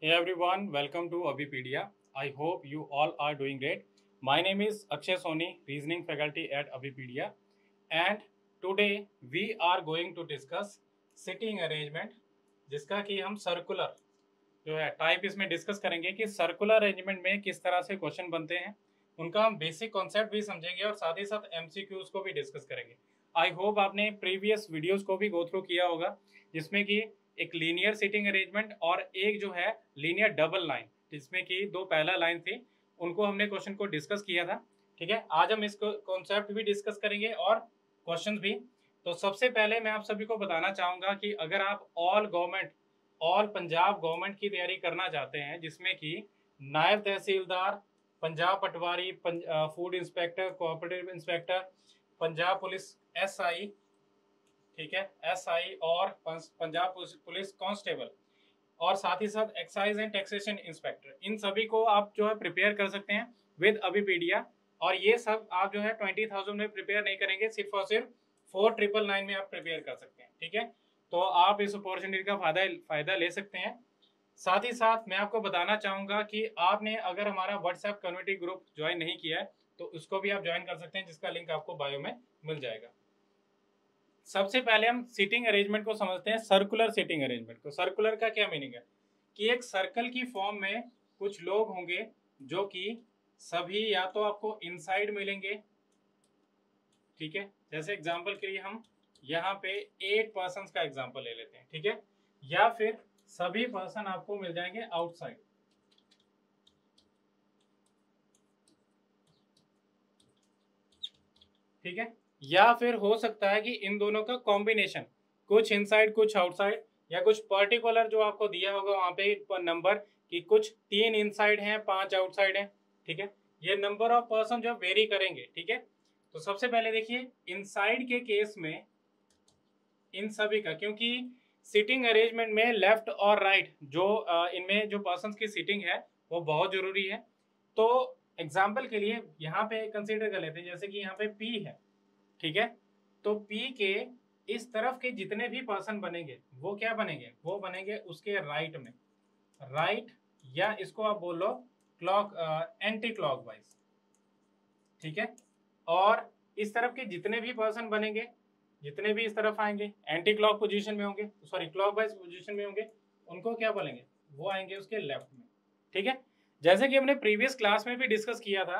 Hey everyone, welcome to Abipedia. I hope you all are doing great. My name is Akshay Soni, reasoning faculty at Abipedia, and today we are going to discuss sitting arrangement, जिसका कि हम circular जो है type इसमें discuss करेंगे कि circular arrangement में किस तरह से क्वेश्चन बनते हैं, उनका हम बेसिक कॉन्सेप्ट भी समझेंगे और साथ ही साथ एमसीक्यूज को भी डिस्कस करेंगे। आई होप आपने प्रीवियस वीडियोस को भी गो थ्रू किया होगा, जिसमें कि एक लीनियर सिटिंग अरेंजमेंट और एक जो है लीनियर डबल लाइन, जिसमें कि दो पहला लाइन थी, उनको हमने क्वेश्चन को डिस्कस किया था। ठीक है, आज हम इसको कॉन्सेप्ट भी डिस्कस करेंगे और क्वेश्चन भी। तो सबसे पहले मैं आप सभी को बताना चाहूंगा कि अगर आप ऑल पंजाब गवर्नमेंट की तैयारी करना चाहते हैं, जिसमें कि naib tehsildar, Punjab patwari, food inspector, cooperative inspector, Punjab police SI, ठीक है एसआई, और पंजाब पुलिस कांस्टेबल, और साथ ही साथ एक्साइज एंड टैक्सेशन इंस्पेक्टर, इन सभी को आप जो है प्रिपेयर कर सकते हैं विद अबीपीडिया। और ये सब आप जो है 20,000 में प्रिपेयर नहीं करेंगे, सिर्फ और सिर्फ 4999 में आप प्रिपेयर कर सकते हैं। ठीक है, तो आप इस अपॉर्चुनिटी का फायदा ले सकते हैं। साथ ही साथ मैं आपको बताना चाहूंगा कि आपने अगर हमारा व्हाट्सएप कम्युनिटी ग्रुप ज्वाइन नहीं किया है तो उसको भी आप ज्वाइन कर सकते हैं, जिसका लिंक आपको बायो में मिल जाएगा। सबसे पहले हम सीटिंग अरेंजमेंट को समझते हैं, सर्कुलर सीटिंग अरेंजमेंट को। सर्कुलर का क्या मीनिंग है कि एक सर्कल की फॉर्म में कुछ लोग होंगे जो कि सभी या तो आपको इनसाइड मिलेंगे, ठीक है, जैसे एग्जांपल के लिए हम यहाँ पे 8 पर्सन्स का एग्जांपल ले लेते हैं, ठीक है, या फिर सभी पर्सन आपको मिल जाएंगे आउटसाइड। ठीक है, या फिर हो सकता है कि इन दोनों का कॉम्बिनेशन, कुछ इनसाइड कुछ आउटसाइड, या कुछ पर्टिकुलर जो आपको दिया होगा वहां पे नंबर कि कुछ 3 इनसाइड हैं 5 आउटसाइड हैं। ठीक है, ये नंबर ऑफ पर्सन जो वेरी करेंगे। ठीक है, तो सबसे पहले देखिए इनसाइड के केस में इन सभी का, क्योंकि सिटिंग अरेंजमेंट में लेफ्ट और राइट जो इनमें जो पर्सन की सिटिंग है वो बहुत जरूरी है। तो एग्जाम्पल के लिए यहाँ पे कंसीडर कर लेते हैं, जैसे कि यहाँ पे P है, ठीक है, तो P के इस तरफ के जितने भी पर्सन बनेंगे वो क्या बनेंगे, वो बनेंगे उसके राइट में, राइट, या इसको आप बोल लो क्लॉक एंटी क्लॉकवाइज। ठीक है, और इस तरफ के जितने भी पर्सन बनेंगे, जितने भी इस तरफ आएंगे एंटी क्लॉक पोजीशन में होंगे, सॉरी क्लॉकवाइज पोजीशन में होंगे, उनको क्या बोलेंगे, वो आएंगे उसके लेफ्ट में। ठीक है, जैसे कि हमने प्रीवियस क्लास में भी डिस्कस किया था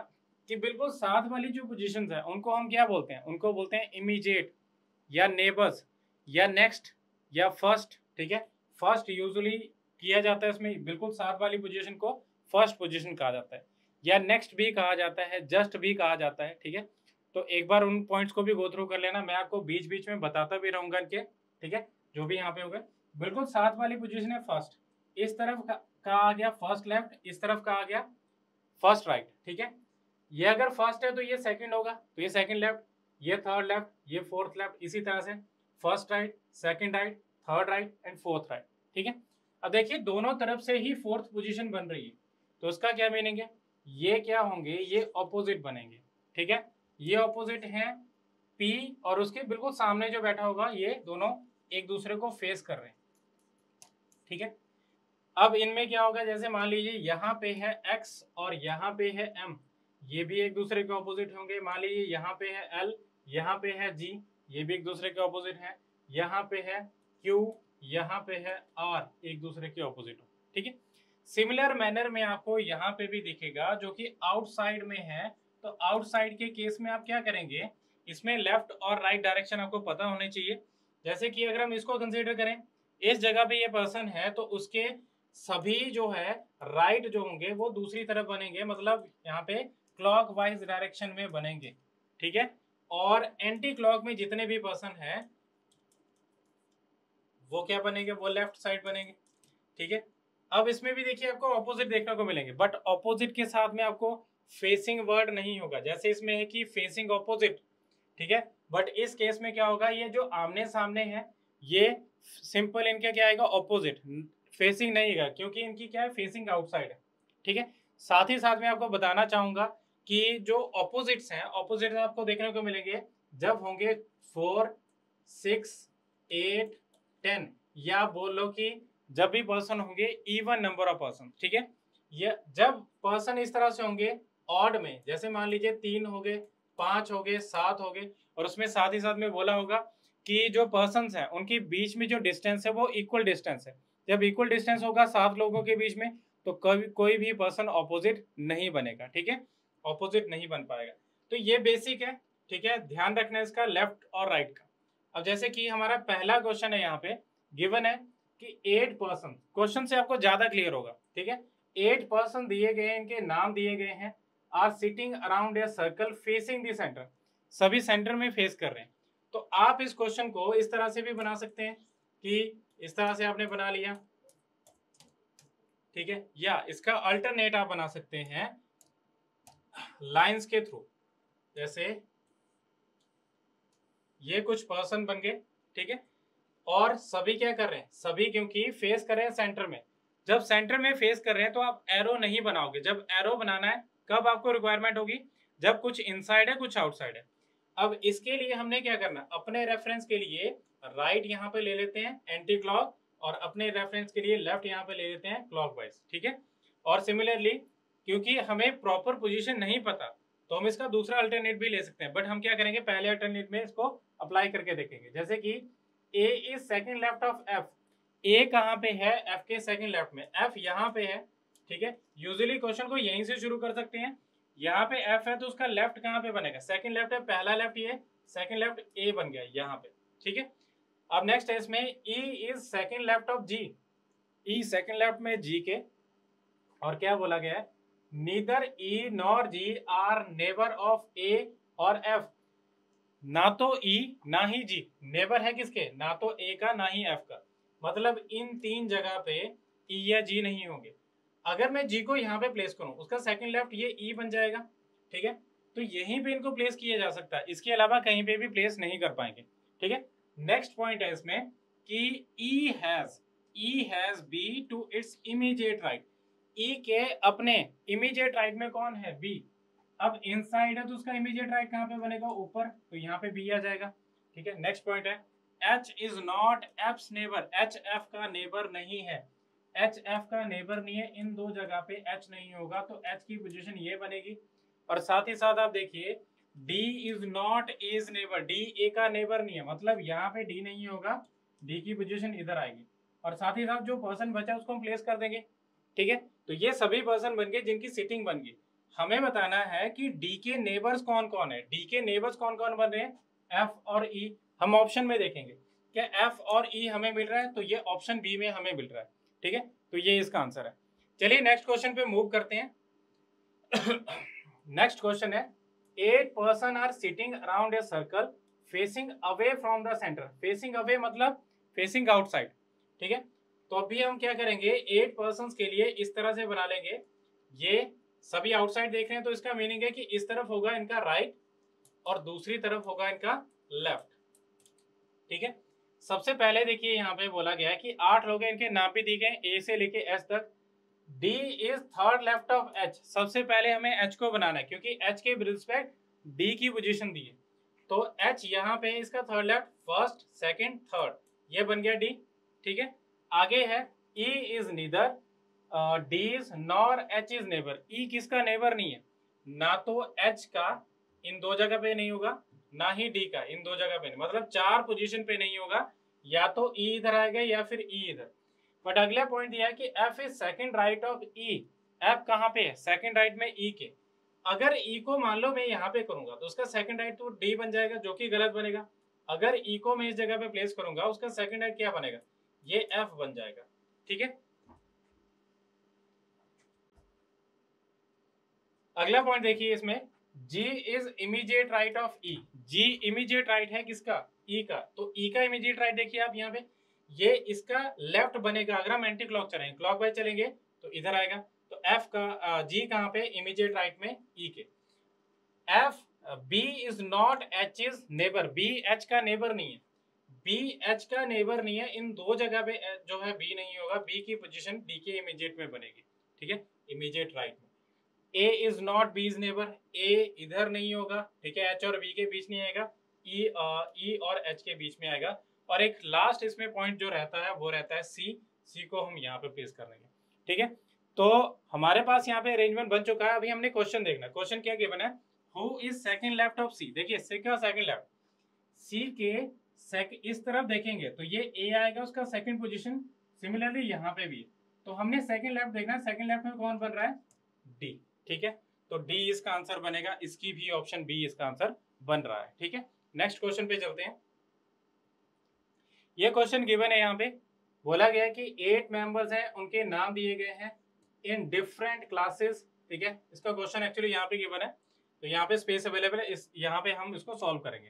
कि बिल्कुल साथ वाली जो पोजीशंस है उनको हम क्या बोलते हैं, उनको बोलते हैं इमीडिएट या नेबर्स या नेक्स्ट या फर्स्ट। ठीक है, फर्स्ट यूजुअली किया जाता है, इसमें बिल्कुल साथ वाली पोजीशन को फर्स्ट पोजीशन कहा जाता है, या नेक्स्ट भी कहा जाता है, जस्ट भी कहा जाता है। ठीक है, तो एक बार उन पॉइंट्स को भी गो थ्रू कर लेना, मैं आपको बीच बीच में बताता भी रहूंगा इनके। ठीक है, जो भी यहाँ पे होगा, बिल्कुल साथ वाली पोजीशन है फर्स्ट, इस तरफ का आ गया फर्स्ट लेफ्ट, इस तरफ का आ गया फर्स्ट राइट। ठीक है, ये अगर फर्स्ट है तो ये सेकंड होगा, तो ये सेकंड लेफ्ट, ये थर्ड लेफ्ट, ये फोर्थ लेफ्ट, इसी तरह से first right, second right, third right and fourth right. ठीक है, अब देखिए दोनों तरफ से ही फोर्थ पोजीशन बन रही है, तो उसका क्या मीनिंग है, ये क्या होंगे, ये ऑपोजिट बनेंगे। ठीक है, ये ऑपोजिट है P, और उसके बिल्कुल सामने जो बैठा होगा ये दोनों एक दूसरे को फेस कर रहे हैं। ठीक है, अब इनमें क्या होगा, जैसे मान लीजिए यहाँ पे है X और यहाँ पे है M, ये भी एक दूसरे के ऑपोजिट होंगे। मान लीजिए यहाँ पे है L, यहाँ पे है G, ये भी एक दूसरे के ऑपोजिट है। यहाँ पे है Q, यहाँ पे है R, एक दूसरे के ऑपोजिट हो। ठीक है, सिमिलर मैनर में आपको यहाँ पे भी दिखेगा, जो कि आउटसाइड में है, तो आउटसाइड के केस में आप क्या करेंगे, इसमें लेफ्ट और राइट डायरेक्शन आपको पता होने चाहिए। जैसे कि अगर हम इसको कंसीडर करें, इस जगह पे ये पर्सन है तो उसके सभी जो है राइट जो होंगे वो दूसरी तरफ बनेंगे, मतलब यहाँ पे क्लॉक वाइज डायरेक्शन में बनेंगे। ठीक है, और एंटी क्लॉक में जितने भी पर्सन है वो क्या बनेंगे, वो लेफ्ट साइड बनेंगे। ठीक है, अब इसमें भी देखिए आपको ऑपोजिट देखने को मिलेंगे, बट ऑपोजिट के साथ में आपको फेसिंग वर्ड नहीं होगा, जैसे इसमें है कि फेसिंग ऑपोजिट। ठीक है, बट इस केस में क्या होगा, ये जो आमने सामने है ये सिंपल इनका क्या आएगा, ऑपोजिट, फेसिंग नहीं है, क्योंकि इनकी क्या है, फेसिंग आउटसाइड है। ठीक है, साथ ही साथ में आपको बताना चाहूंगा कि जो ऑपोजिट्स हैं, ऑपोजिट आपको देखने को मिलेंगे जब होंगे 4, 6, 8, 10, या बोल लो कि जब भी पर्सन होंगे इवन नंबर ऑफ पर्सन, ठीक है। ये जब पर्सन इस तरह से होंगे ऑड में, जैसे मान लीजिए 3 हो गए, 5 हो गए, 7 हो गए, और उसमें साथ ही साथ में बोला होगा कि जो पर्सन्स हैं उनके बीच में जो डिस्टेंस है वो इक्वल डिस्टेंस है। जब इक्वल डिस्टेंस होगा 7 लोगों के बीच में तो कभी कोई भी पर्सन ऑपोजिट नहीं बनेगा, ठीक है, ऑपोजिट नहीं बन पाएगा। तो ये बेसिक है, ठीक है, ध्यान रखना है इसका लेफ्ट और राइट का। अब जैसे कि हमारा पहला क्वेश्चन है, यहाँ पे गिवन है कि 8 पर्सन, क्वेश्चन से आपको ज्यादा क्लियर होगा, ठीक है। 8 पर्सन दिए गए हैं, इनके नाम दिए गए हैं, are sitting around a circle facing the centre, सभी सेंटर में फेस कर रहे हैं। तो आप इस क्वेश्चन को इस तरह से भी बना सकते हैं कि इस तरह से आपने बना लिया, ठीक है, या इसका अल्टरनेट आप बना सकते हैं लाइंस के थ्रू। जैसे ये कुछ पर्सन बन गए, ठीक है, और सभी क्या कर रहे हैं, सभी क्योंकि फेस कर रहे हैं सेंटर में। जब सेंटर में फेस कर रहे हैं तो आप एरो नहीं बनाओगे। जब एरो बनाना है कब आपको रिक्वायरमेंट होगी, जब कुछ इनसाइड है कुछ आउटसाइड है। अब इसके लिए हमने क्या करना, अपने रेफरेंस के लिए राइट यहाँ पे ले लेते हैं एंटी क्लॉक, और अपने रेफरेंस के लिए लेफ्ट यहाँ पे ले लेते हैं क्लॉकवाइज, ठीक है। और सिमिलरली क्योंकि हमें प्रॉपर पोजीशन नहीं पता तो हम इसका दूसरा अल्टरनेट भी ले सकते हैं, बट हम क्या करेंगे, पहले अल्टरनेट में इसको अप्लाई करके देखेंगे। जैसे कि A is second left of F, A कहाँ पे है, एफ के सेकंड लेफ्ट में, एफ यहाँ पे है, ठीक है। यूजुअली क्वेश्चन को यहीं से शुरू कर सकते हैं, यहाँ पे एफ है तो उसका लेफ्ट कहाँ पे बनेगा, सेकंड लेफ्ट है, पहला लेफ्ट ये, सेकंड लेफ्ट ए बन गया यहाँ पे, ठीक है। अब नेक्स्ट है इसमें E is second left of G, E second left में जी के, और क्या बोला गया है, neither E nor G are neighbour of A और एफ, ना तो ई ना ही जी, नेबर है किसके, ना तो ए का ना ही एफ का, मतलब इन तीन जगह पे ई या जी नहीं होंगे। अगर मैं जी को यहाँ पे प्लेस करूं उसका सेकंड लेफ्ट ये ई बन जाएगा, ठीक है, तो यहीं पे इनको प्लेस किया जा सकता है, इसके अलावा कहीं पे भी प्लेस नहीं कर पाएंगे, ठीक है। नेक्स्ट पॉइंट है इसमें कि E has B to its immediate right, E के अपने इमीडिएट राइट में कौन है, बी। अब इनसाइड है तो उसका इमीडिएट राइट कहाँ पे बनेगा, ऊपर, तो यहाँ पे बी आ जाएगा, ठीक है। नेक्स्ट पॉइंट है H is not F's neighbour, H F का नेबर नहीं है, एच एफ का नेबर नहीं है, इन दो जगह पे एच नहीं होगा तो एच की पोजीशन ये बनेगी। और साथ ही साथ आप देखिए D is not A's neighbour, D A का नेबर नहीं है, मतलब यहाँ पे डी नहीं होगा, डी की पोजीशन इधर आएगी। और साथ ही साथ जो पर्सन बचा उसको हम प्लेस कर देंगे, ठीक है। तो ये सभी पर्सन बन गए जिनकी सिटिंग बन गई। हमें बताना है कि डी के नेबर्स कौन कौन है, डी के नेबर्स कौन कौन बन रहे हैं, एफ और ई। हम ऑप्शन में देखेंगे क्या एफ और ई हमें मिल रहा है, तो ये ऑप्शन बी में हमें मिल रहा है, ठीक है, तो ये इसका आंसर है। चलिए नेक्स्ट क्वेश्चन पे मूव करते हैं। नेक्स्ट क्वेश्चन है 8 person are sitting around a circle facing away from the centre, facing away मतलब फेसिंग आउटसाइड, ठीक है। तो अभी हम क्या करेंगे, 8 पर्सन के लिए इस तरह से बना लेंगे, ये सभी आउटसाइड देख रहे हैं तो इसका मीनिंग है कि इस तरफ होगा इनका राइट और दूसरी तरफ होगा इनका लेफ्ट, ठीक है। सबसे पहले देखिए यहाँ पे बोला गया है कि 8 लोग हैं, इनके नाम भी दिए गए ए से लेके एच तक। D is third left of H, सबसे पहले हमें एच को बनाना है क्योंकि एच के रिस्पेक्ट डी की पोजीशन दी है, तो एच यहाँ पे इसका third left, first second third, ये बन गया डी, ठीक है। आगे है E is neither D is nor H is neighbour, E किसका नेबर नहीं है, ना तो एच का इन दो जगह पे नहीं होगा, ना ही डी का इन दो जगह पे नहीं, मतलब 4 पोजीशन पे नहीं होगा, या तो ई इधर आएगा या फिर ई इधर। बट अगला पॉइंट दिया है कि F is second right of E, F कहाँ पे है, सेकंड राइट में ई के। अगर ई को मान लो मैं यहाँ पे करूंगा तो उसका सेकंड राइट तो डी बन जाएगा, जो कि गलत बनेगा। अगर ई को मैं इस जगह पे प्लेस करूंगा उसका सेकंड राइट क्या बनेगा, ये एफ बन जाएगा, ठीक है। अगला पॉइंट देखिए इसमें G is immediate right of E, G immediate right है किसका, E का, तो E का इमीडिएट राइट देखिए आप यहाँ पे, ये इसका लेफ्ट बनेगा। अगर हम एंटी क्लॉक चलेंगे, क्लॉक वाइज चलेंगे तो इधर आएगा, तो F का G कहाँ पे, इमीडिएट राइट में E के। F B is not H is neighbour, B H का नेबर नहीं है, B H का नेबर नहीं है, इन दो जगह पे जो है B नहीं होगा, B की पोजीशन D के इमीडिएट में बनेगी, ठीक है, इमीडिएट राइट में। A is not B is neighbour, A इधर नहीं होगा, ठीक है, H और B के बीच नहीं आएगा, E और H के बीच में आएगा। और एक लास्ट इसमें पॉइंट जो रहता है वो रहता है C, सी को हम यहाँ पे प्लेस कर देंगे। ठीक है, तो हमारे पास यहाँ पे अरेंजमेंट बन चुका है। अभी हमने क्वेश्चन देखना, क्वेश्चन क्या गिवन है, who is second left of C. देखिए सी का सेकंड लेफ्ट, सी के इस तरफ देखेंगे तो ये ए आएगा, उसका सेकंड पोजीशन। सिमिलरली यहाँ पे भी, तो हमने सेकंड लेफ्ट देखना है, सेकंड लेफ्ट में कौन बन रहा है, डी। ठीक है, तो डी इसका आंसर बनेगा, इसकी भी ऑप्शन बी इसका आंसर बन रहा है। ठीक है, नेक्स्ट क्वेश्चन पे चलते हैं। ये क्वेश्चन गिवन है, यहाँ पे बोला गया है कि 8 मेंबर्स हैं, उनके नाम दिए गए हैं इन डिफरेंट क्लासेस। ठीक है, इसका क्वेश्चन एक्चुअली यहाँ पे गिवन है, तो यहाँ पे स्पेस अवेलेबल है, इस यहाँ पे हम इसको सॉल्व करेंगे।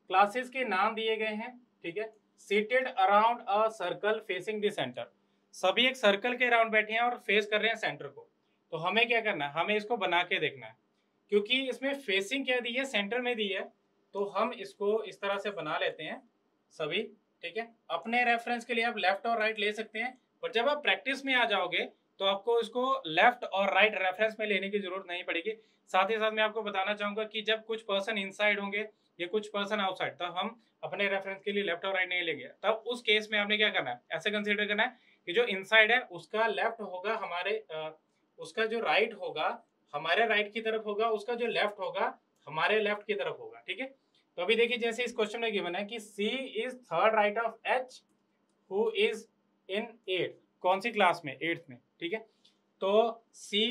क्लासेस के नाम दिए गए हैं। ठीक है, seated around a circle facing the centre, सभी एक सर्कल के अराउंड बैठे हैं और फेस कर रहे हैं सेंटर को। तो हमें क्या करना है, हमें इसको बना के देखना है, क्योंकि इसमें फेसिंग क्या दी है, सेंटर में दी है, तो हम इसको इस तरह से बना लेते हैं सभी। ठीक है, अपने रेफरेंस के लिए आप लेफ्ट और राइट ले सकते हैं, पर जब आप प्रैक्टिस में आ जाओगे तो आपको इसको लेफ्ट और राइट रेफरेंस में लेने की जरूरत नहीं पड़ेगी। साथ ही साथ मैं आपको बताना चाहूंगा कि जब कुछ पर्सन इनसाइड होंगे या कुछ पर्सन आउटसाइड, तब हम अपने रेफरेंस के लिए लेफ्ट और राइट नहीं लेंगे। तब उस केस में आपने क्या करना है, ऐसे कंसीडर करना है कि जो इनसाइड है उसका लेफ्ट होगा हमारे उसका जो राइट होगा हमारे राइट की तरफ होगा, उसका जो लेफ्ट होगा हमारे लेफ्ट की तरफ होगा। ठीक है, तो अभी देखिए जैसे इस क्वेश्चन में गिवन है कि C is third right of H who is in 8, कौन सी क्लास में, 8th में। ठीक है, तो C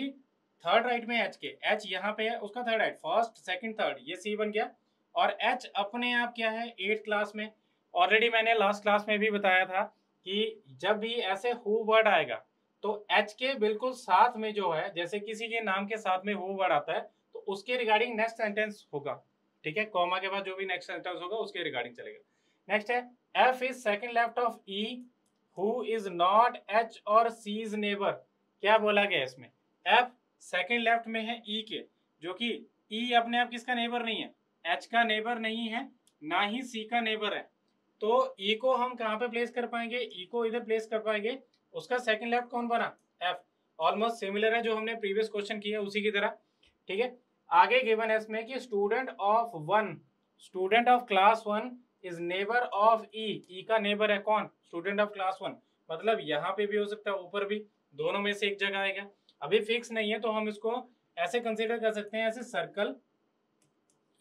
थर्ड राइट में H के, H यहाँ पे है, उसका third right, first second third, ये C बन गया। और H अपने आप क्या है, 8th क्लास में। ऑलरेडी मैंने लास्ट क्लास में भी बताया था कि जब भी ऐसे हु वर्ड आएगा तो H के बिल्कुल साथ में जो है, जैसे किसी के नाम के साथ में हु वर्ड आता है तो उसके रिगार्डिंग नेक्स्ट सेंटेंस होगा। ठीक है, कॉमा के बाद जो भी नेक्स्ट सेंटेंस होगा उसके रिगार्डिंग चलेगा। नेक्स्ट है F is second left of E who is not H और C's नेबर। क्या बोला गया इसमें, F सेकंड लेफ्ट में है E के, जो कि E अपने आप किसका नेबर नहीं है, H का नेबर नहीं है, ना ही C का नेबर है। तो E को हम कहाँ पे प्लेस कर पाएंगे, E को इधर प्लेस कर पाएंगे, उसका सेकंड लेफ्ट कौन बना, F। ऑलमोस्ट सिमिलर है जो हमने प्रीवियस क्वेश्चन किया उसी की तरह। ठीक है, आगे गिवन है इसमें कि student of class 1 is neighbour of E का नेबर है कौन, स्टूडेंट ऑफ क्लास 1, मतलब यहाँ पे भी हो सकता है, ऊपर भी, दोनों में से एक जगह आएगा। अभी फिक्स नहीं है तो हम इसको ऐसे कंसीडर कर सकते हैं, ऐसे सर्कल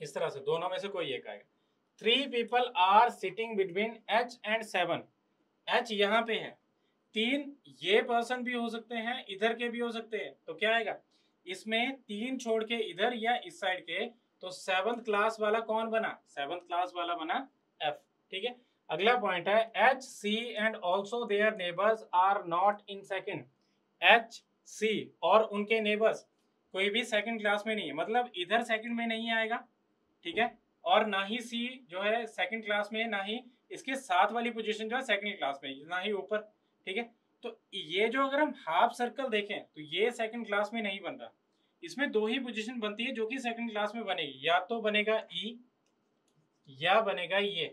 इस तरह से, दोनों में से कोई एक आएगा। 3 people are sitting between H and 7, H यहाँ पे है, 3 ये पर्सन भी हो सकते हैं, इधर के भी हो सकते हैं, तो क्या आएगा इसमें, 3 छोड़ के इधर या इस साइड के, तो 7th क्लास वाला कौन बना, 7th क्लास वाला बना F। ठीक है, अगला पॉइंट है H, C and also their neighbours are not in second. H, C और उनके नेबर्स कोई भी सेकंड क्लास में नहीं है, मतलब इधर सेकंड में नहीं आएगा। ठीक है, और ना ही C जो है सेकंड क्लास में, ना ही इसके साथ वाली पोजीशन जो है सेकंड क्लास में, ना ही ऊपर। ठीक है, तो ये जो अगर हम हाफ सर्कल देखें तो ये सेकंड क्लास में नहीं बन रहा, इसमें 2 ही पोजीशन बनती है जो कि सेकंड क्लास में बनेगी, या तो बनेगा E या बनेगा ये।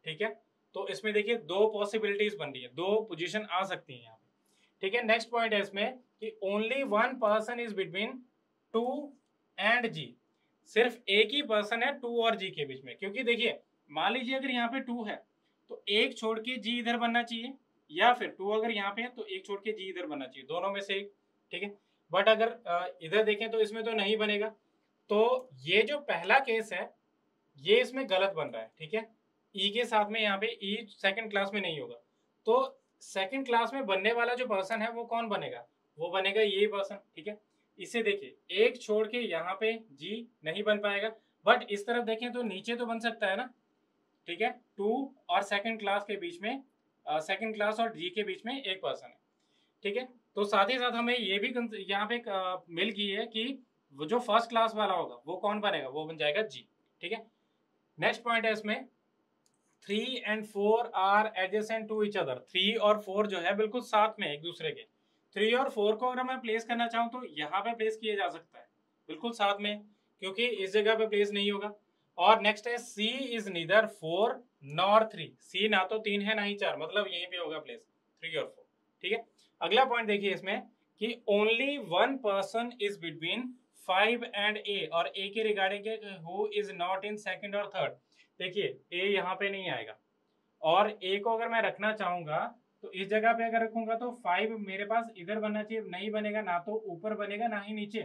ठीक है, तो इसमें देखिए 2 पॉसिबिलिटीज बन रही है, 2 पोजीशन आ सकती है यहाँ पे। ठीक है, नेक्स्ट पॉइंट है इसमें कि only 1 person is between 2 and G, सिर्फ एक ही पर्सन है 2 और G के बीच में। क्योंकि देखिए मान लीजिए अगर यहाँ पे 2 है तो एक छोड़ के G इधर बनना चाहिए, या फिर 2 अगर यहाँ पे है तो एक छोड़ के G इधर बनना चाहिए, दोनों में से एक। ठीक है, बट अगर इधर देखें तो इसमें तो नहीं बनेगा, तो ये जो पहला केस है ये इसमें गलत बन रहा है। ठीक है, E के साथ में यहाँ पे E सेकंड क्लास में नहीं होगा, तो सेकंड क्लास में बनने वाला जो पर्सन है वो कौन बनेगा, वो बनेगा ये पर्सन। ठीक है, इसे देखिए एक छोड़ के यहाँ पे G नहीं बन पाएगा, बट इस तरफ देखें तो नीचे तो बन सकता है ना। ठीक है, 2 और सेकंड क्लास के बीच में, सेकंड क्लास और G के बीच में एक पर्सन है। ठीक है, तो साथ ही साथ हमें ये भी यहाँ पे मिल गई है कि वो जो फर्स्ट क्लास वाला होगा वो कौन बनेगा, वो बन जाएगा G। ठीक है, नेक्स्ट पॉइंट है इसमें 3 and 4 are adjacent to each other, 3 और 4 जो है बिल्कुल साथ में एक दूसरे के। 3 और 4 को अगर मैं प्लेस करना चाहूँ तो यहाँ पे प्लेस किया जा सकता है बिल्कुल साथ में, क्योंकि इस जगह पे प्लेस नहीं होगा। और नेक्स्ट है C is neither 4 nor 3, C ना तो 3 है ना ही 4, मतलब यहीं पे होगा प्लेस 3 और 4। ठीक है, अगला पॉइंट देखिए इसमें कि only 1 person is between 5 and A, और A के regarding who is not in second और थर्ड। देखिए A यहाँ पे नहीं आएगा, और A को अगर मैं रखना चाहूंगा तो इस जगह पे अगर रखूंगा तो 5 मेरे पास इधर बनना चाहिए, नहीं बनेगा, ना तो ऊपर बनेगा ना ही नीचे,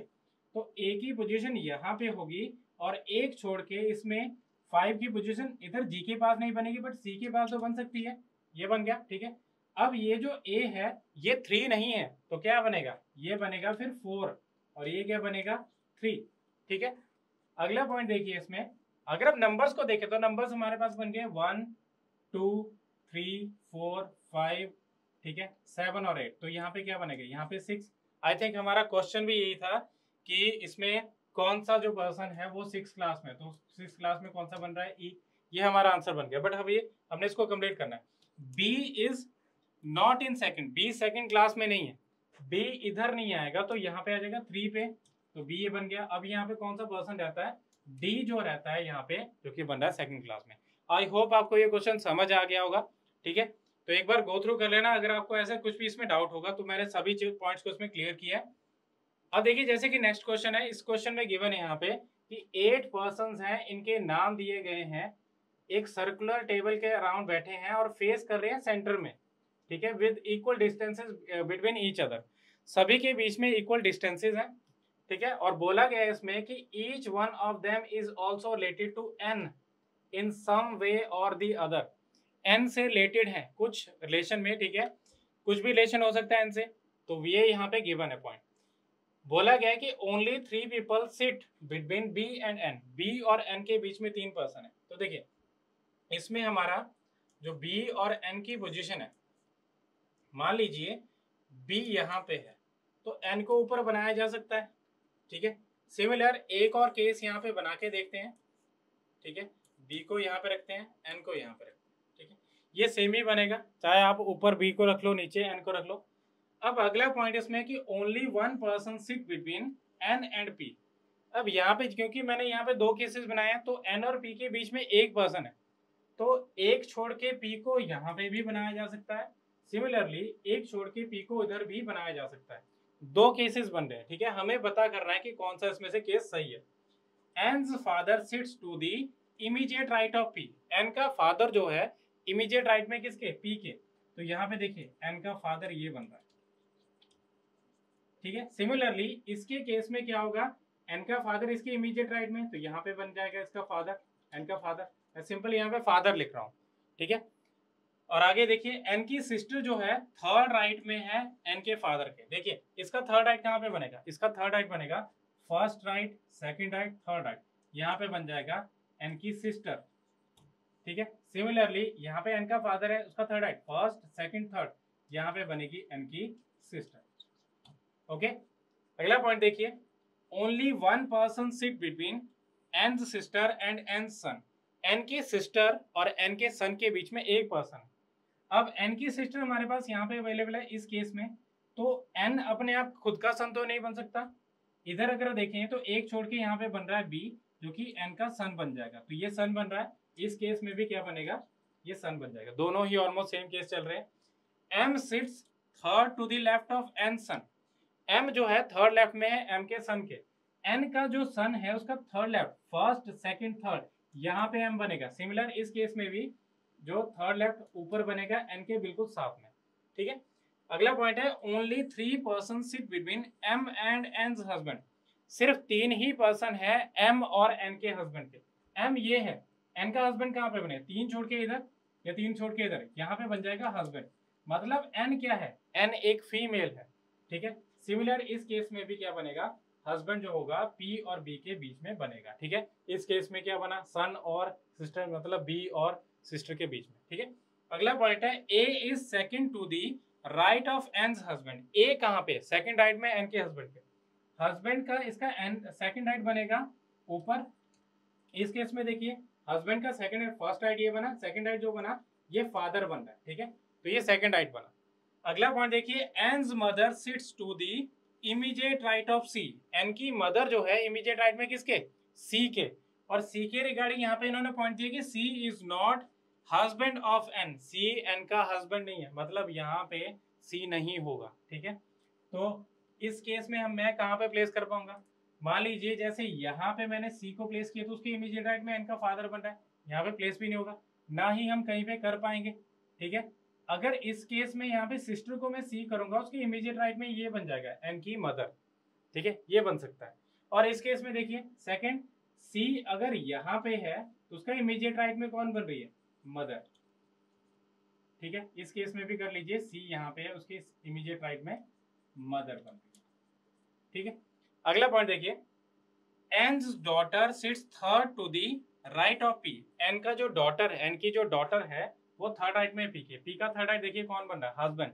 तो ए की पोजीशन यहाँ पे होगी और एक छोड़ के इसमें 5 की पोजीशन इधर जी के पास नहीं बनेगी बट सी के पास तो बन सकती है। ये बन गया, ठीक है। अब ये जो ए है ये 3 नहीं है तो क्या बनेगा, ये बनेगा फिर 4 और ये क्या बनेगा 3, ठीक है। अगला पॉइंट देखिए, इसमें अगर आप नंबर्स को देखें तो नंबर्स हमारे पास बन गए 1 2 3 4 5, ठीक है, 7 और 8, तो यहाँ पे क्या बनेगा, यहाँ पे 6। आई थिंक हमारा क्वेश्चन भी यही था कि इसमें कौन सा जो पर्सन है वो 6 क्लास में, तो 6 क्लास में कौन सा बन रहा है, ई। ये हमारा आंसर बन गया। बट अभी हमने इसको कंप्लीट करना है। B is not in second, B second class में नहीं है, बी इधर नहीं आएगा तो यहाँ पे आ जाएगा 3 पे, तो बी ये बन गया। अब यहाँ पे कौन सा पर्सन रहता है, डी जो रहता है यहाँ पे, जो कि बन रहा है सेकंड क्लास में। आई होप आपको ये क्वेश्चन समझ आ गया होगा, ठीक है। तो एक बार गो थ्रू कर लेना, अगर आपको ऐसा कुछ भी इसमें डाउट होगा तो मैंने सभी पॉइंट्स को इसमें क्लियर किया है। अब देखिए जैसे कि नेक्स्ट क्वेश्चन है, इस क्वेश्चन में गिवन है यहाँ पे कि 8 पर्संस हैं, इनके नाम दिए गए हैं, एक सर्कुलर टेबल के अराउंड बैठे हैं और फेस कर रहे हैं सेंटर में, ठीक है, with equal distances between each other, सभी के बीच में इक्वल डिस्टेंसेस हैं, ठीक है। और बोला गया है इसमें कि each one of them is also related to N in some way और द अदर, एन से रिलेटेड है कुछ रिलेशन में, ठीक है, कुछ भी रिलेशन हो सकता है एन से, तो ये यहाँ पे गिवन है पॉइंट। बोला गया है कि only 3 people sit between B and N, B और एन के बीच में 3 पर्सन है। तो देखिए इसमें हमारा जो बी और एन की पोजीशन है, मान लीजिए बी यहाँ पे है तो एन को ऊपर बनाया जा सकता है, ठीक है। सिमिलर एक और केस यहाँ पे बना के देखते हैं, ठीक है, बी को यहाँ पे रखते हैं, एन को यहाँ पे रखते हैं, ठीक है, ये सेम ही बनेगा, चाहे आप ऊपर बी को रख लो नीचे एन को रख लो। अब अगला पॉइंट इसमें कि only one person sit between N and P. अब यहाँ पे क्योंकि मैंने यहाँ पे 2 केसेस बनाए हैं तो एन और पी के बीच में एक पर्सन है, तो एक छोड़ के पी को यहाँ पे भी बनाया जा सकता है, सिमिलरली एक छोड़ के पी को इधर भी बनाया जा सकता है। 2 केसेस बन रहे हैं, ठीक है, हमें पता करना है कि कौन सा इसमें से केस सही है। N's father sits to the immediate right of P, N का फादर जो है इमीडिएट राइट में किसके, पी के, तो यहाँ पे देखिए एन का फादर ये बन रहा है, ठीक है। सिमिलरली इसके केस में क्या होगा, एन का फादर इसके इमीडिएट राइट में, तो यहाँ पे बन जाएगा इसका फादर, एन का फादर, मैं सिंपल यहाँ पे फादर लिख रहा हूँ, ठीक है। और आगे देखिए एन की सिस्टर जो है थर्ड राइट में है एन के फादर के, देखिए इसका थर्ड राइट कहाँ पे बनेगा, इसका थर्ड राइट बनेगा first right second right third right, यहाँ पे बन जाएगा एन की सिस्टर, ठीक है। सिमिलरली यहाँ पे एन का फादर है, उसका third right first second third, यहाँ पे बनेगी एन की सिस्टर, ओके। अगला पॉइंट देखिए, only one person sit between N sister and N son, N की सिस्टर और एन के सन के बीच में एक पर्सन। अब एन की सिस्टर हमारे पास यहाँ पे अवेलेबल है इस केस में, तो एन अपने आप खुद का सन तो नहीं बन सकता, इधर अगर देखें तो एक छोड़ के यहाँ पे बन रहा है बी जो कि एन का सन बन जाएगा, तो ये सन बन रहा है, इस केस में भी क्या बनेगा, ये सन बन जाएगा, दोनों ही ऑलमोस्ट सेम केस चल रहे हैं। M sits third to the left of N son, M जो है थर्ड लेफ्ट में है एम के सन के, एन का जो सन है उसका third left first second third, यहाँ पे एम बनेगा। सिमिलर इस केस में भी जो थर्ड लेफ्ट ऊपर बनेगा एन के बिल्कुल साथ में, ठीक है। अगला पॉइंट है only 3 person sit between M and N husband, सिर्फ 3 ही पर्सन है एम और एन के हस्बैंड के, एम ये है, एन का हस्बैंड कहाँ पे बने, 3 छोड़ के इधर या 3 छोड़ के इधर, यहाँ पे बन जाएगा हस्बैंड, मतलब एन क्या है, एन एक फीमेल है, ठीक है। सिमिलर इस केस में भी क्या बनेगा, हस्बैंड जो होगा पी और बी के बीच में बनेगा, ठीक है। इस केस में क्या बना, सन और सिस्टर, मतलब बी और सिस्टर के बीच में, ठीक है। अगला पॉइंट है A is second to the right of N husband, A कहाँ पे, सेकंड राइट में एन के हस्बैंड पे, हस्बैंड का इसका एन सेकंड राइट बनेगा ऊपर, इस केस में देखिए हस्बैंड का सेकंड राइट, फर्स्ट राइट ये बना, सेकंड राइट जो बना ये फादर बन रहा है, ठीक है, तो ये सेकंड राइट बना। अगला पॉइंट देखिए N's mother sits to the immediate right of C, N की मदर जो है इमीडिएट राइट में किसके, सी के, और सी के रिगार्डिंग यहाँ पे इन्होंने पॉइंट दिया कि C is not husband of N, C N का हस्बैंड नहीं है, मतलब यहाँ पे सी नहीं होगा, ठीक है। तो इस केस में मैं कहाँ पे प्लेस कर पाऊंगा, मान लीजिए जैसे यहाँ पे मैंने सी को प्लेस किया तो उसके इमीडिएट राइट में एन का फादर बन रहा है, यहाँ पे प्लेस भी नहीं होगा, ना ही हम कहीं पे कर पाएंगे, ठीक है। अगर इस केस में यहाँ पे सिस्टर को मैं सी करूंगा, उसके इमीडिएट राइट में ये बन जाएगा एन की मदर, ठीक है, ये बन सकता है। और इस केस में देखिए सेकंड, सी अगर यहाँ पे है तो उसका इमीडिएट राइट में कौन बन रही है, मदर, ठीक है। इस केस में भी कर लीजिए, सी यहाँ पे है, उसके इमीडिएट राइट में मदर बन रही है, ठीक है। अगला पॉइंट देखिए, N's daughter sits third to the right of P. N का जो डॉटर है, एन की जो डॉटर है वो थर्ड राइट में पी के, पी का थर्ड राइट देखिए कौन बन रहा है, हस्बैंड,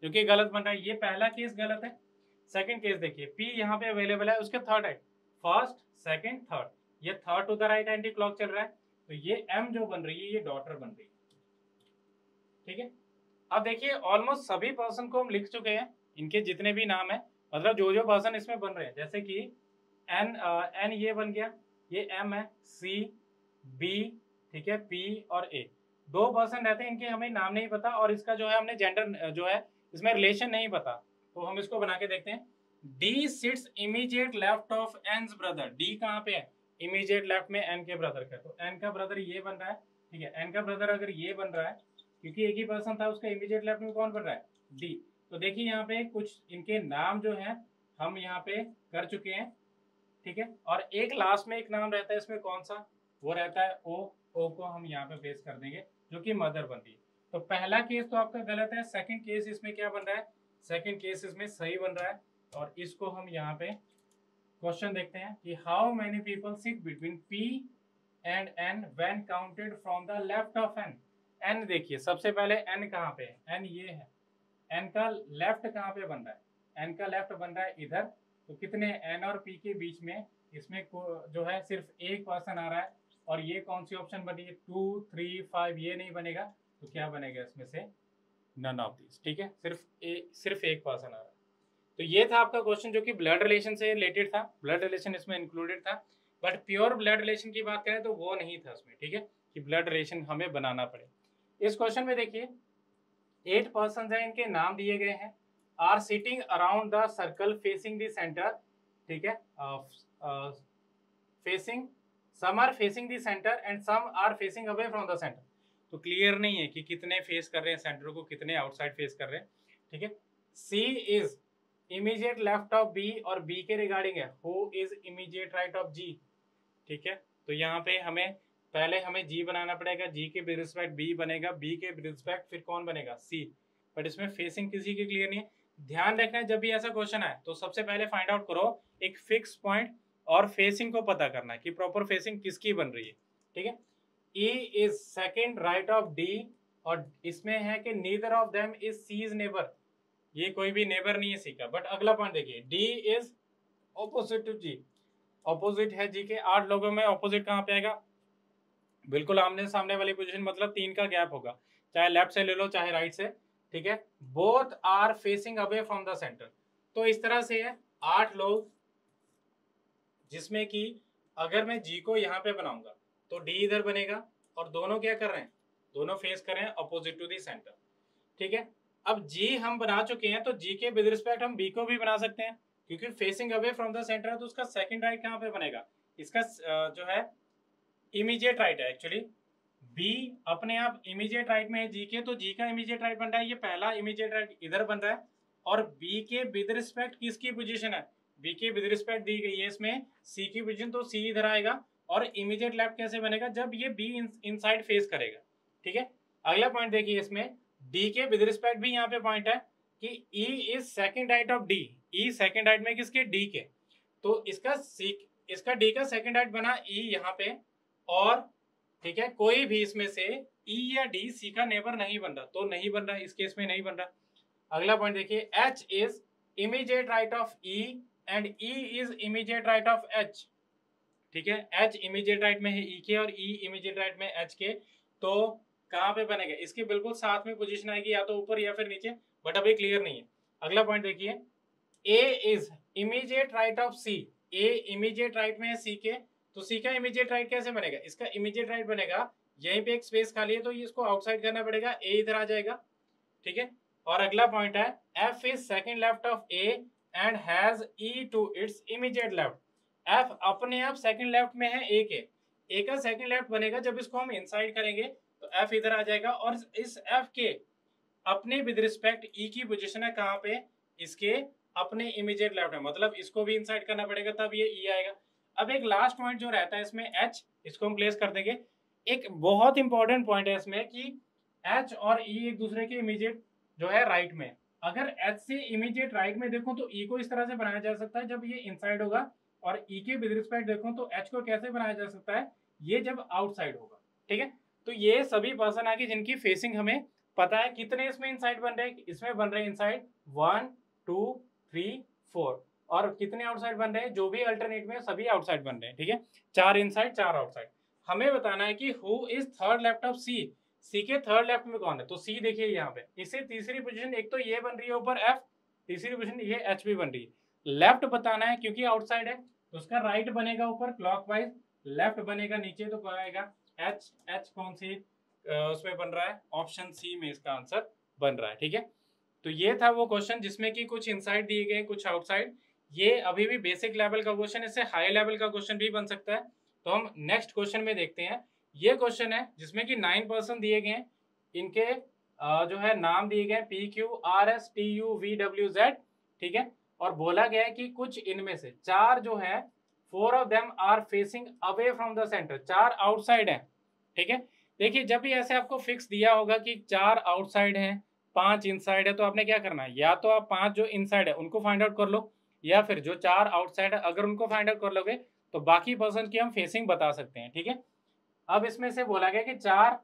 जो कि गलत बन रहा है। ये पहला केस गलत है। सेकंड केस देखिए, पी यहाँ पे अवेलेबल है, उसके third right, first second third, ये third to the right anti clock चल रहा है, तो ये एम जो बन रही है ये डॉटर बन रही है, ठीक है। अब देखिए ऑलमोस्ट सभी पर्सन को हम लिख चुके हैं, इनके जितने भी नाम है, मतलब जो जो पर्सन इसमें बन रहे हैं, जैसे कि एन ये बन गया, ये एम है, सी, बी, ठीक है, पी और ए। दो पर्सन रहते हैं, इनके हमें नाम नहीं पता, और इसका जो है हमने जेंडर जो है इसमें रिलेशन नहीं पता, तो हम इसको बना के देखते हैं। D sits immediate left of N's brother. D कहाँ पे है, इमीडिएट लेफ्ट में एन के ब्रदर का, तो एन का ब्रदर ये बन रहा है, ठीक है। एन का ब्रदर अगर ये बन रहा है, क्योंकि एक ही पर्सन था, उसका इमीडिएट लेफ्ट में कौन बन रहा है, डी। तो देखिए यहाँ पे कुछ इनके नाम जो है हम यहाँ पे कर चुके हैं, ठीक है। और एक लास्ट में एक नाम रहता है इसमें, कौन सा, वो रहता है ओ। ओ को हम यहाँ पे पेस्ट कर देंगे, जो कि मदर बन रही है। तो पहला केस तो आपका गलत है। सेकंड केस इसमें क्या बन रहा है, सेकंड केस इसमें सही बन रहा है। और इसको हम यहाँ पे क्वेश्चन देखते हैं कि how many people sit between P and N when counted from the left of N. N देखिए सबसे पहले एन कहाँ पे है, एन ये है, एन का लेफ्ट कहाँ पे बन रहा है, एन का लेफ्ट बन रहा है इधर, तो कितने, एन और पी के बीच में इसमें जो है सिर्फ एक पर्सन आ रहा है, और ये कौन सी ऑप्शन बनी है, 2 3 5, ये नहीं बनेगा, तो क्या बनेगा इसमें से, नन ऑफ दिस, ठीक है, सिर्फ एक पर्सन आ रहा है। तो ये था आपका क्वेश्चन जो कि ब्लड रिलेशन से रिलेटेड था, ब्लड रिलेशन इसमें इंक्लूडेड था, बट प्योर ब्लड रिलेशन की बात करें तो वो नहीं था उसमें, ठीक है, कि ब्लड रिलेशन हमें बनाना पड़े। इस क्वेश्चन में देखिए 8 पर्सन है, इनके नाम दिए गए हैं, are sitting around the circle facing the centre, ठीक है, facing, some are facing the centre and some are facing away from the centre. तो क्लियर नहीं है कि कितने फेस कर रहे हैं सेंटर को, कितने आउटसाइड फेस कर रहे हैं, ठीक है। C is immediate left of B, और बी के रिगार्डिंग है who is immediate right of G, ठीक है। तो यहाँ पे हमें पहले हमें जी बनाना पड़ेगा, जी के विद रिस्पेक्ट बी बनेगा, बी के विद रिस्पेक्ट फिर कौन बनेगा, सी, बट इसमें फेसिंग किसी की क्लियर नहीं है। ध्यान रखना है जब भी ऐसा क्वेश्चन आए तो सबसे पहले फाइंड आउट करो एक फिक्स पॉइंट, और फेसिंग को पता करना है कि प्रॉपर फेसिंग किसकी बन रही है, ठीक है। E is second right of D, और इसमें है कि neither of them is C's neighbour, ये कोई भी नेबर नहीं है सी का। बट अगला पॉइंट देखिए, D is opposite to G, opposite है जी के, 8 लोगों में ऑपोजिट कहाँ पे आएगा, बिल्कुल आमने सामने वाली पोजीशन, मतलब 3 का गैप होगा, चाहे लेफ्ट से ले लो चाहे राइट से, ठीक है। Both are facing away from the centre. तो इस तरह से है 8 लोग, जिसमें कि अगर मैं जी को यहाँ पे बनाऊंगा तो डी इधर बनेगा, और दोनों क्या कर रहे हैं, दोनों फेस कर रहे हैं अपोजिट टू द सेंटर, ठीक है। अब जी हम बना चुके हैं, तो जी के विद रिस्पेक्ट हम बी को भी बना सकते हैं, क्योंकि facing away from the centre है, तो उसका सेकंड राइट कहाँ पे बनेगा, इसका जो है इमीडिएट राइट है एक्चुअली, बी अपने आप इमीडिएट राइट में है जी के, तो जी का इमीडिएट राइट बन रहा है, ये पहला इमीडिएट राइट इधर बन रहा है। और बी के विद रिस्पेक्ट किसकी पोजीशन है, बी के विद रिस्पेक्ट दी गई है इसमें सी की पोजीशन, तो सी इधर आएगा। और इमीडिएट लेफ्ट कैसे बनेगा, जब ये बी इनसाइड फेस करेगा, ठीक है। अगला पॉइंट देखिए, इसमें डी के विद रिस्पेक्ट भी यहाँ पे पॉइंट है कि ई is second right of D, E second right में किसके, डी के, तो इसका डी का सेकंड राइट बना ई यहाँ पे, और ठीक है कोई भी इसमें से ई या डी सी का नेबर नहीं बन रहा, तो नहीं बन रहा, इस केस में नहीं बन रहा। अगला पॉइंट देखिए, H is immediate right of E and E is immediate right of H, ठीक है। एच इमीडिएट राइट में है ई के, और ई इमीडिएट राइट में एच के, तो कहाँ पे बनेगा, इसके बिल्कुल साथ में पोजीशन आएगी, या तो ऊपर या फिर नीचे, बट अभी क्लियर नहीं है। अगला पॉइंट देखिए, A is immediate right of C, A immediate right में है सी के, तो सी का इमीडिएट राइट कैसे बनेगा, इसका इमीडिएट राइट बनेगा, यहीं पे एक स्पेस खाली है तो ये इसको आउटसाइड करना पड़ेगा, ए इधर आ जाएगा, ठीक है। और अगला पॉइंट है, F is second left of A and has E to its immediate left, F अपने आप सेकंड लेफ्ट में है ए के, ए का सेकंड लेफ्ट बनेगा, जब इसको हम इनसाइड करेंगे तो एफ इधर आ जाएगा, और इस एफ के अपने विद रिस्पेक्ट ई की पोजीशन है कहाँ पे, इसके अपने इमीडिएट लेफ्ट में, मतलब इसको भी इनसाइड करना पड़ेगा तब ये ई आएगा। अब एक लास्ट पॉइंट जो रहता है इसमें एच, इसको हम प्लेस कर देंगे। एक बहुत इंपॉर्टेंट पॉइंट है इसमें कि एच और ई एक दूसरे के इमीडिएट जो है राइट में। अगर एच से इमीडिएट राइट में देखो तो ई को इस तरह से बनाया जा सकता है जब ये इनसाइड होगा, और ई के विद रिस्पेक्ट देखो तो एच को कैसे बनाया जा सकता है, ये जब आउटसाइड होगा। ठीक है, तो ये सभी पर्सन आगे जिनकी फेसिंग हमें पता है। कितने इसमें इनसाइड बन रहे हैं, इसमें बन रहे हैं इनसाइड 1 2 3 4, और कितने आउटसाइड बन रहे हैं, जो भी अल्टरनेट में सभी आउटसाइड बन रहे हैं। ठीक है, 4 इनसाइड 4 आउटसाइड। हमें बताना है कि who is third left of C, C के थर्ड लेफ्ट में कौन है, तो सी देखिए यहाँ पे, इससे तीसरी पोजीशन एक तो ये बन रही है ऊपर एफ, तीसरी पोजीशन ये एच भी बन रही है। लेफ्ट बताना है क्योंकि आउटसाइड है, तो उसका राइट बनेगा ऊपर क्लॉकवाइज, लेफ्ट बनेगा नीचे, तो क्या आएगा एच। एच कौन सी उसमें बन रहा है, ऑप्शन सी में इसका आंसर बन रहा है। ठीक है, तो ये था वो क्वेश्चन जिसमें कि कुछ इनसाइड दिए गए कुछ आउटसाइड। ये अभी भी बेसिक लेवल का क्वेश्चन, इससे हाई लेवल का क्वेश्चन भी बन सकता है। तो हम नेक्स्ट क्वेश्चन में देखते हैं। ये क्वेश्चन है जिसमें कि 9 पर्सन दिए गए, इनके जो है नाम दिए गए P Q R S T U V W Z. ठीक है, और बोला गया है कि कुछ इनमें से 4 जो है 4 of them are facing away from the centre, 4 outside है। ठीक है, देखिए जब भी ऐसे आपको फिक्स दिया होगा कि 4 आउटसाइड हैं 5 इनसाइड है, तो आपने क्या करना है, या तो आप 5 जो इनसाइड है उनको फाइंड आउट कर लो, या फिर जो 4 आउटसाइड है अगर उनको फाइंड आउट कर लोगे तो बाकी पर्सन की हम फेसिंग बता सकते हैं। ठीक है, अब इसमें से बोला गया कि 4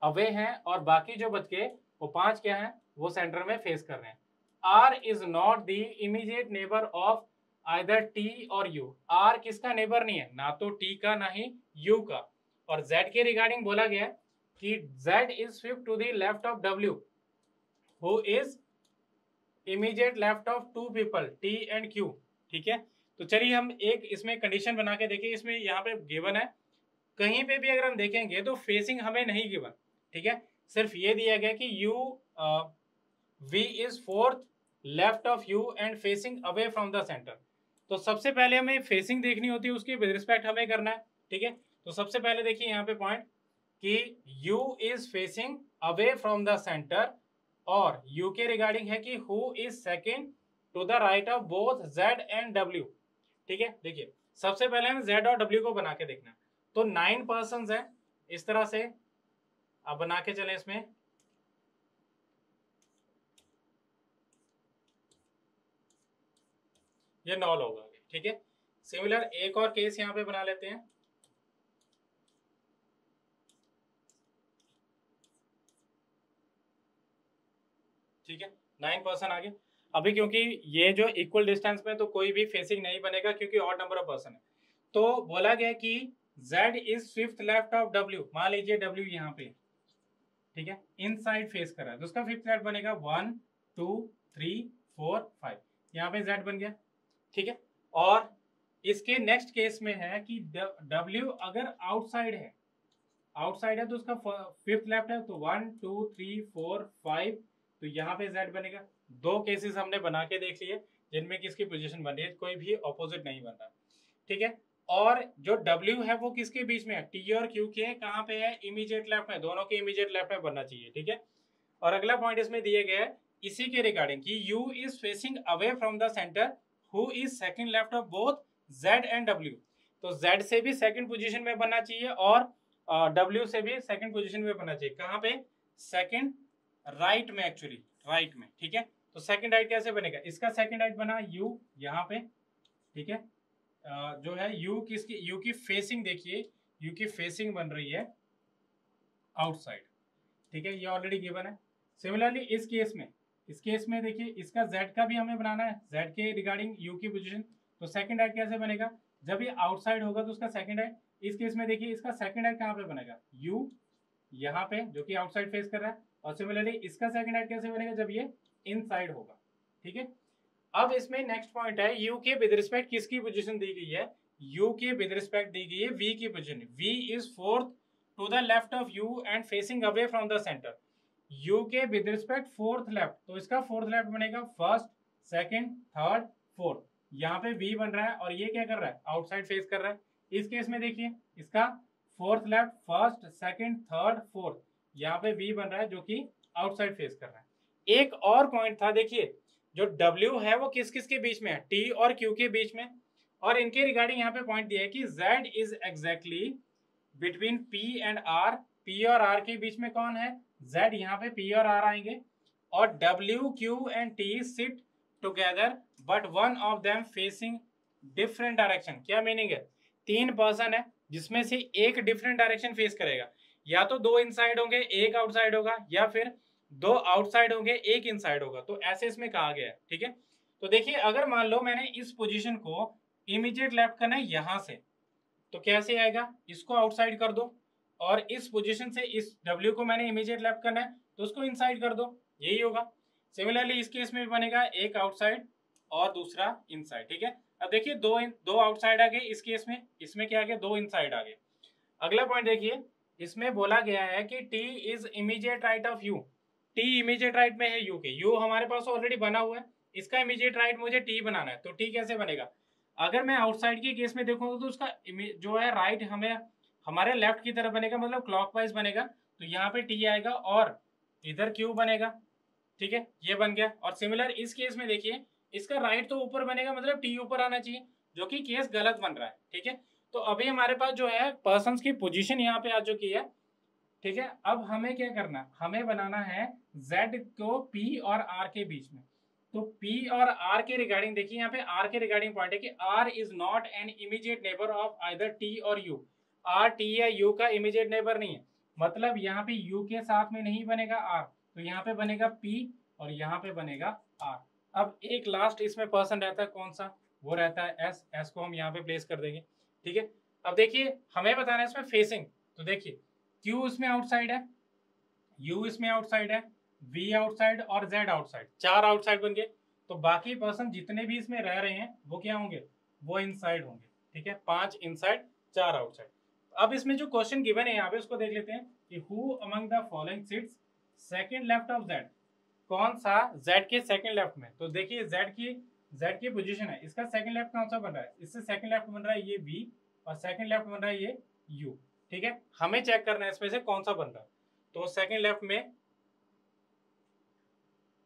अवे हैं और बाकी जो बच गए वो 5 क्या है, वो सेंटर में फेस कर रहे हैं। R is not the immediate neighbour of either T और यू। आर किसका नेबर नहीं है, ना तो टी का ना ही यू का। और जेड के रिगार्डिंग बोला गया है कि Z is swift to the left of W who is immediate left of 2 people T and Q. ठीक है, तो चलिए हम एक इसमें कंडीशन बना के देखें। इसमें यहाँ पे गिवन है, कहीं पे भी अगर हम देखेंगे तो फेसिंग हमें नहीं गिवन। ठीक है, सिर्फ ये दिया गया कि U V is fourth left of U and facing away from the centre. तो सबसे पहले हमें फेसिंग देखनी होती है, उसकी विद रिस्पेक्ट हमें करना है। ठीक है, तो सबसे पहले देखिए यहाँ पे पॉइंट कि U is facing away from the centre, और यू के रिगार्डिंग है कि who is second to the right of both Z and W. ठीक है, देखिए सबसे पहले हमें जेड और डब्ल्यू को बना के देखना है। तो 9 पर्सन है, इस तरह से आप बना के चले, इसमें ये 9 लोग होंगे। ठीक है, सिमिलर एक और केस यहाँ पे बना लेते हैं। ठीक है, 9 पर्सन आगे। अभी क्योंकि ये जो इक्वल डिस्टेंस में तो कोई भी फेसिंग नहीं बनेगा क्योंकि ऑड नंबर ऑफ पर्सन है। तो बोला गया कि Z is fifth left of W, मान लीजिए W यहाँ पे, ठीक है, इनसाइड फेस कर रहा है, तो उसका फिफ्थ लेफ्ट बनेगा 1 2 3 4 5, यहाँ पे Z बन गया। ठीक है, और इसके नेक्स्ट केस में है कि W अगर आउटसाइड है तो उसका फिफ्थ लेफ्ट है, तो 1 2 3 4 5, तो यहाँ पे Z बनेगा। 2 केसेस हमने बना के देख लिए जिनमें किसकी पोजीशन बन रही है, कोई भी ऑपोजिट नहीं बन रहा। ठीक है, और जो W है वो किसके बीच में है, T और Q के कहाँ पे है, इमीडिएट लेफ्ट में, दोनों के इमीडिएट लेफ्ट में बनना चाहिए। ठीक है, और अगला पॉइंट इसमें दिए गए है इसी के रिगार्डिंग कि U is facing away from the centre who is second left of both Z and W। तो Z से भी सेकंड पोजीशन में बनना चाहिए और W से भी सेकंड पोजीशन में बनना चाहिए। कहाँ पे, सेकंड राइट में, एक्चुअली राइट में। ठीक है, तो सेकंड राइट कैसे बनेगा, इसका सेकंड राइट बना U यहाँ पे। ठीक है, जो है U की फेसिंग देखिए, U की फेसिंग बन रही है आउटसाइड। ठीक है, ये ऑलरेडी गिवन है। सिमिलरली इस केस में देखिए इसका Z का भी हमें बनाना है, Z के रिगार्डिंग U की पोजीशन। तो सेकंड राइट कैसे बनेगा, जब ये आउटसाइड होगा तो उसका सेकंड राइट। इस केस में देखिए इसका सेकंड राइट कहाँ पे बनेगा, U यहाँ पे जो कि आउटसाइड फेस कर रहा है, और सिमिलरली इसका सेकंड राइट कैसे बनेगा, जब ये इनसाइड होगा। ठीक है, अब इसमें नेक्स्ट पॉइंट है U के विद रिस्पेक्ट किसकी पोजीशन दी गई है, U के विद रिस्पेक्ट दी गई है V की position. V is fourth to the left of U and facing away from the centre. U के विद रिस्पेक्ट फोर्थ लेफ्ट, तो इसका फोर्थ लेफ्ट बनेगा फर्स्ट सेकंड थर्ड फोर्थ। यहाँ पे V बन रहा है और ये क्या कर रहा है, आउटसाइड फेस कर रहा है। इस केस में देखिए इसका fourth left first second third fourth, यहाँ पे V बन रहा है जो कि आउटसाइड फेस कर रहा है। एक और पॉइंट था, देखिए जो W है वो किस किस के बीच में है, T और Q के बीच में, और इनके रिगार्डिंग यहाँ पे पॉइंट दिया है कि Z is exactly between P and R, P और R के बीच में कौन है, Z, यहाँ पे P और R आएंगे, और W, Q and T sit together but one of them facing different direction. क्या मीनिंग है, तीन पर्सन है जिसमें से एक डिफरेंट डायरेक्शन फेस करेगा, या तो दो इनसाइड होंगे एक आउटसाइड होगा, या फिर दो आउटसाइड होंगे एक इनसाइड होगा, तो ऐसे इसमें कहा गया है। ठीक है, तो देखिए अगर मान लो मैंने इस पोजीशन को इमीडिएट लेफ्ट करना है यहां से, तो कैसे आएगा, इसको आउटसाइड कर दो, और इस पोजीशन से इस W को मैंने इमीडिएट लेफ्ट करना है तो उसको इनसाइड कर दो, यही होगा। सिमिलरली इस केस में भी बनेगा एक आउटसाइड और दूसरा इनसाइड। ठीक है, अब देखिए दो आउटसाइड आ गए इस केस में, इसमें क्या आ गया, दो इनसाइड आ गए। अगला पॉइंट देखिए, इसमें बोला गया है कि T is immediate right of U, T immediate right में है U के, U हमारे पास ऑलरेडी बना हुआ है, इसका इमीडिएट राइट मुझे T बनाना है, तो T कैसे बनेगा, अगर मैं आउटसाइड के केस में देखूंगा तो उसका जो है राइट हमें हमारे लेफ्ट की तरफ बनेगा, मतलब क्लॉकवाइज बनेगा, तो यहाँ पे T आएगा और इधर Q बनेगा। ठीक है, ये बन गया। और सिमिलर इस केस में देखिए, इसका राइट तो ऊपर बनेगा, मतलब T ऊपर आना चाहिए, जो कि केस गलत बन रहा है। ठीक है, तो अभी हमारे पास जो है पर्सन्स की पोजीशन यहाँ पे आ चुकी है। ठीक है, अब हमें क्या करना, हमें बनाना है Z को P और R के बीच में, तो P और R के रिगार्डिंग देखिए, यहाँ पे R के रिगार्डिंग पॉइंट है कि R is not an immediate neighbour of either T और U, R T या U का इमीडिएट नेबर नहीं है, मतलब यहाँ पे U के साथ में नहीं बनेगा R, तो यहाँ पे बनेगा P और यहाँ पे बनेगा R। अब एक लास्ट इसमें पर्सन रहता है, कौन सा, वो रहता है S, S को हम यहाँ पे प्लेस कर देंगे। ठीक है, अब देखिए हमें बताना है इसमें फेसिंग, तो देखिए Q इसमें आउटसाइड है, U इसमें आउटसाइड है, V आउटसाइड और Z आउटसाइड, चार आउटसाइड बन गए, तो बाकी पर्सन जितने भी इसमें रह रहे हैं वो क्या होंगे, वो इनसाइड होंगे। ठीक है, पांच इनसाइड चार आउटसाइड। अब इसमें जो क्वेश्चन गिवन है यहाँ पे उसको देख लेते हैं कि who among the following sits second left of Z, कौन सा Z के सेकंड लेफ्ट में, तो देखिए Z की पोजीशन है, इसका सेकंड लेफ्ट कौन सा बन रहा है, इससे सेकंड लेफ्ट बन रहा है ये V और सेकंड लेफ्ट बन रहा है ये U। ठीक है, हमें चेक करना है इसमें से कौन सा बन रहा है, तो सेकंड लेफ्ट में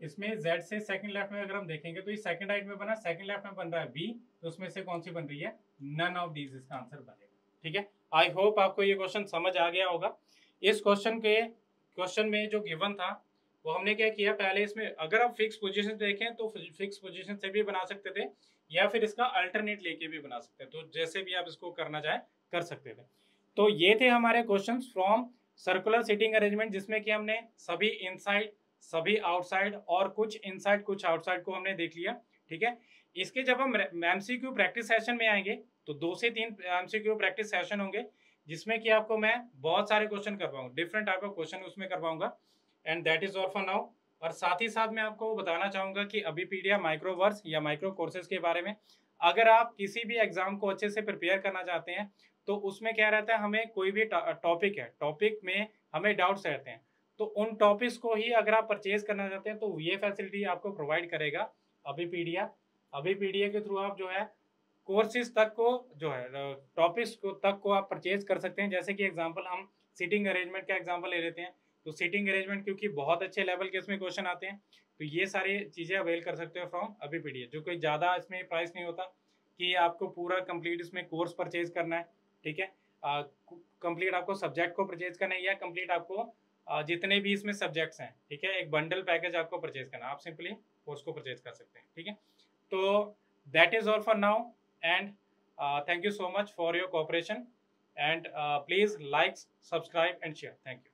इसमें Z से सेकंड लेफ्ट में अगर हम देखेंगे तो ये सेकंड राइट में बना, सेकंड लेफ्ट में बन रहा है B, तो उसमें से कौन सी बन रही है, नन ऑफ दीज इसका आंसर बनेगा। ठीक है, आई होप आपको ये क्वेश्चन समझ आ गया होगा। इस क्वेश्चन में जो गिवन था वो हमने क्या किया, पहले इसमें अगर आप फिक्स पोजीशन देखें तो फिक्स पोजीशन से भी बना सकते थे, या फिर इसका अल्टरनेट लेके भी बना सकते थे, तो जैसे भी आप इसको करना चाहे कर सकते थे। तो ये थे हमारे questions from circular seating arrangement, जिसमें कि हमने सभी इनसाइड सभी आउटसाइड और कुछ इनसाइड कुछ आउटसाइड को हमने देख लिया। ठीक है, इसके जब हम एमसीक्यू प्रैक्टिस सेशन में आएंगे तो 2 से 3 एमसीक्यू प्रैक्टिस सेशन होंगे, जिसमें कि आपको मैं बहुत सारे क्वेश्चन करवाऊंगा, डिफरेंट टाइप ऑफ क्वेश्चन उसमें करवाऊंगा। And that is all for now. और साथ ही साथ मैं आपको बताना चाहूंगा कि अभिपीडिया माइक्रोवर्स या माइक्रो कोर्सेज के बारे में, अगर आप किसी भी एग्जाम को अच्छे से प्रिपेयर करना चाहते हैं तो उसमें क्या रहता है, हमें कोई भी टॉपिक है, टॉपिक में हमें डाउट्स रहते हैं, तो उन टॉपिक्स को ही अगर आप परचेज करना चाहते हैं तो ये फैसिलिटी आपको प्रोवाइड करेगा अभिपीडिया के थ्रू आप जो है कोर्सेज तक को जो है टॉपिक्स को तक को आप परचेज कर सकते हैं। जैसे कि एग्जांपल हम सीटिंग अरेंजमेंट का एग्जांपल ले लेते हैं, तो सीटिंग अरेंजमेंट क्योंकि बहुत अच्छे लेवल के इसमें क्वेश्चन आते हैं, तो ये सारी चीज़ें अवेल कर सकते हो फ्रॉम अभिपीडिया, जो कोई ज़्यादा इसमें प्राइस नहीं होता कि आपको पूरा कंप्लीट इसमें कोर्स परचेज करना है। ठीक है, कंप्लीट आपको सब्जेक्ट को परचेज करना है, या कंप्लीट आपको जितने भी इसमें सब्जेक्ट्स हैं, ठीक है, एक बंडल पैकेज आपको परचेज करना है, आप सिंपली कोर्स को परचेज कर सकते हैं। ठीक है, तो that is all for now and thank you so much for your cooperation and please like, subscribe and share. Thank you.